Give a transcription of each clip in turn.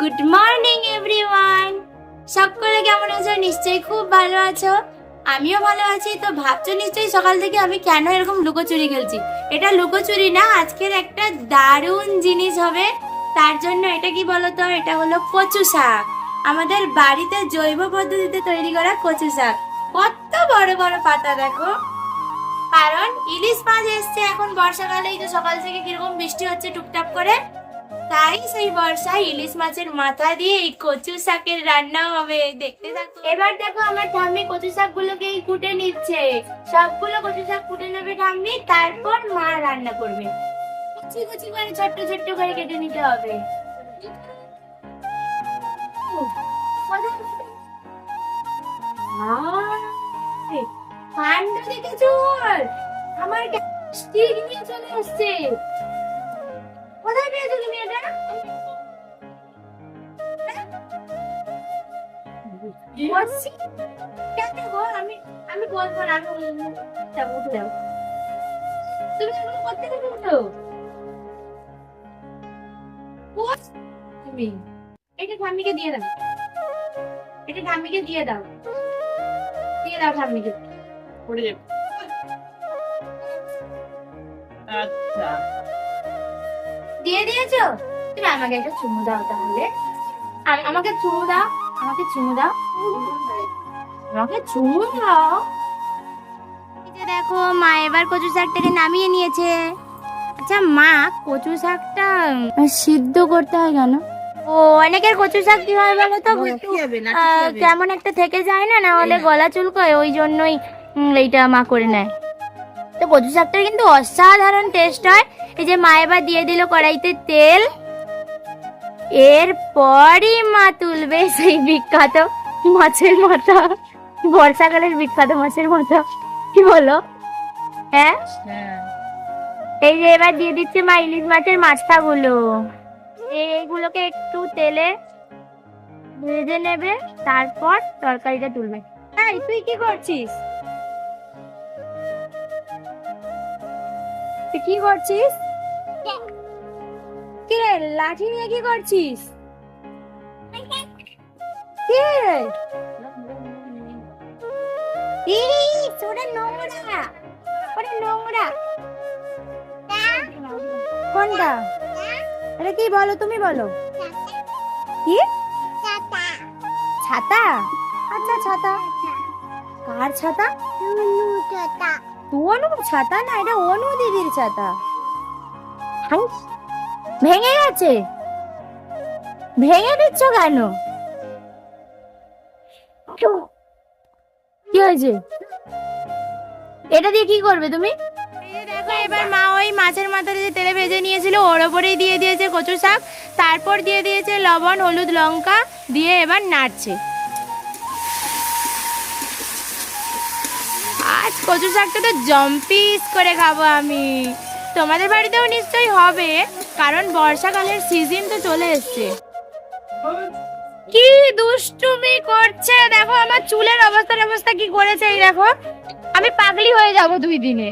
Good morning everyone. সকলে কেমন আছো? নিশ্চয়ই খুব ভালো আছো। আমিও ভালো আছি। তো ভাবছো নিশ্চয়ই সকাল থেকে আমি কেন এরকম লুকোচুরি খেলছি। এটা লুকোচুরি না, আজকের একটা দারুণ জিনিস হবে। তার জন্য এটা কি বলতো, এটা হলো কচু শাক। আমাদের বাড়িতে জৈব পদ্ধতিতে তৈরি করা কচু শাক। কত বড় বড় পাতা দেখো। কারণ ইলিশ মাছ এসছে এখন বর্ষাকালে, এই তো সকাল থেকে কিরকম বৃষ্টি হচ্ছে টুকটাক করে, তাই সেই বর্ষায় ইলিশ মাছের মাথা দিয়ে এই কচু শাকের রান্না হবে। দেখতে থাকো। এবার দেখো আমার ঠাম্মি কচু শাক গুলোকে কুটে নিচ্ছে। সবগুলো কচু শাক কুটে নেবে ঠাম্মি, তারপর মা রান্না করবে। কুচি কুচি করে ছোট্ট ছোট্ট করে কেটে নিতে হবে। কাণ্ড দেখেছো? আমার স্টিক নিয়ে চলে আসছে। কোথায় পেয়েছো তুমি এটা? কেন গো? আমি আমি বলবো না, আমি যাবো যাবো। তুমি এগুলো করতে পারছো? তুমি এটা ঠাম্মিকে দিয়ে দাও। এটা ঠাম্মিকে দিয়ে দাও। দিয়ে দাও ঠাম্মিকে। পড়ে যাবে। আচ্ছা, দিয়ে দিয়েছো? তুমি আমাকে একটা চুমু দাও তাহলে। আমাকে চুমু দাও। আমাকে চুমু দাও। আমাকে চুমু দাও। এই যে দেখো মা এবার কচু শাকটাকে নামিয়ে নিয়েছে। আচ্ছা মা, কচু শাকটা সিদ্ধ করতে হয় কেন? ও, অনেকের কচু শাক কি হয় বলো তো, কেমন একটা থেকে যায় না, না হলে গলা চুলকোয়, ওই জন্যই এইটা মা করে নেয়। তো কচু শাকটার কিন্তু অসাধারণ টেস্ট হয়। এই যে মা এবার দিয়ে দিল কড়াইতে তেল। এরপরই মা তুলবে সেই বিখ্যাত মাছের মাথা, বর্ষাকালের বিখ্যাত মাছের মাথা। কি বলো? হ্যাঁ, এই যে এবার দিয়ে দিচ্ছে মা ইলিশ মাছের মাথাগুলো। এইগুলোকে একটু তেলে ভেজে নেবে, তারপর তরকারিটা তুলবে। এই তুই কি করছিস? তুই কি করছিস? কি রে, লাঠি নিয়ে কি করছিস? কি রে? ইস, ওটা নোংরা। ওটা নোংরা। কোনটা? এটা কি বলো, তুমি বলো। কি? ছাতা? আচ্ছা ছাতা। কার ছাতা? অনু ছাতা না, এটা অনু দিদির ছাতা। ভেঙে গেছে? ভেঙে দিচ্ছ কেন? কি হয়েছে? এটা দিয়ে কি করবে তুমি? দেখো এবার মা ওই মাছের মাথাটা যে তেলে ভেজে নিয়েছিল ওর ওপরেই দিয়ে দিয়েছে কচু শাক, তারপর দিয়ে দিয়েছে লবণ হলুদ লঙ্কা দিয়ে এবার নাড়ছে। আজ কচু শাকটা তো জম্পিস করে খাবো আমি। তোমাদের বাড়িতেও নিশ্চয়ই হবে, কারণ বর্ষাকালের সিজন তো চলে এসছে। কি দুষ্টুমি করছে দেখো, আমার চুলের অবস্থা কি করেছে এই দেখো। আমি পাগলি হয়ে যাব 2 দিনে।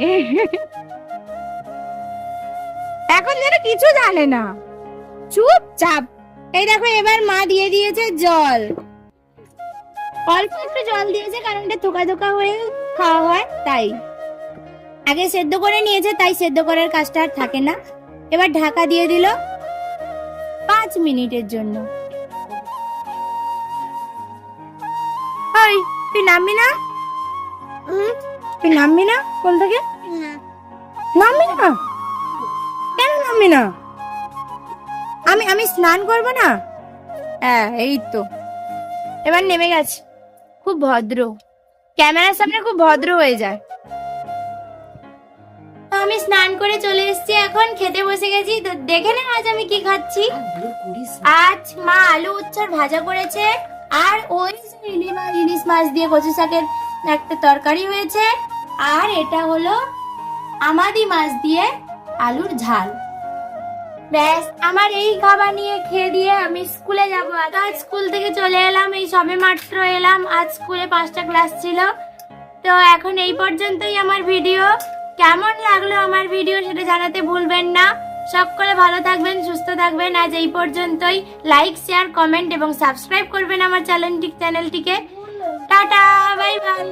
এখন যেন কিছু জানে না, চুপচাপ। এই দেখো এবার মা দিয়ে দিয়েছে জল। অল্প একটু জল দিয়েছে, কারণ এটা থোকা থোকা হয়ে খাওয়া হয়, তাই। আগে সেদ্ধ করে নিয়েছে, তাই সেদ্ধ করার কাজটা আর থাকে না। এবার ঢাকা দিয়ে দিল 5 মিনিটের জন্য। তুই নামবি না? তুই নামবি না কোল থেকে? নামবি না? কেন নামবি না? আমি স্নান করবো না? হ্যাঁ, এই তো এবার নেমে গেছে। খুব ভদ্র, ক্যামেরার সামনে খুব ভদ্র হয়ে যায়। তো আমি স্নান করে চলে এসেছি, এখন খেতে বসে গেছি। তো দেখে নে আজ আমি কি খাচ্ছি। আজ মা আলু উচ্ছার ভাজা করেছে, আর ওই ইলিশ মাছ দিয়ে কচু শাকের একটা তরকারি হয়েছে, আর এটা হলো আমাদি মাছ দিয়ে আলুর ঝাল। ব্যাস, আমার এই খাবার নিয়ে খেয়ে দিয়ে আমি স্কুলে যাবো। আজ স্কুল থেকে চলে এলাম, এই সবে মাত্র এলাম। আজ স্কুলে 5টা ক্লাস ছিল। তো এখন এই পর্যন্তই আমার ভিডিও। কেমন লাগলো আমার ভিডিও সেটা জানাতে ভুলবেন না। সকলে ভালো থাকবেন, সুস্থ থাকবেন। আজ এই পর্যন্তই। লাইক, শেয়ার, কমেন্ট এবং সাবস্ক্রাইব করবেন আমার চ্যানেলটিকে। Tata, bye bye.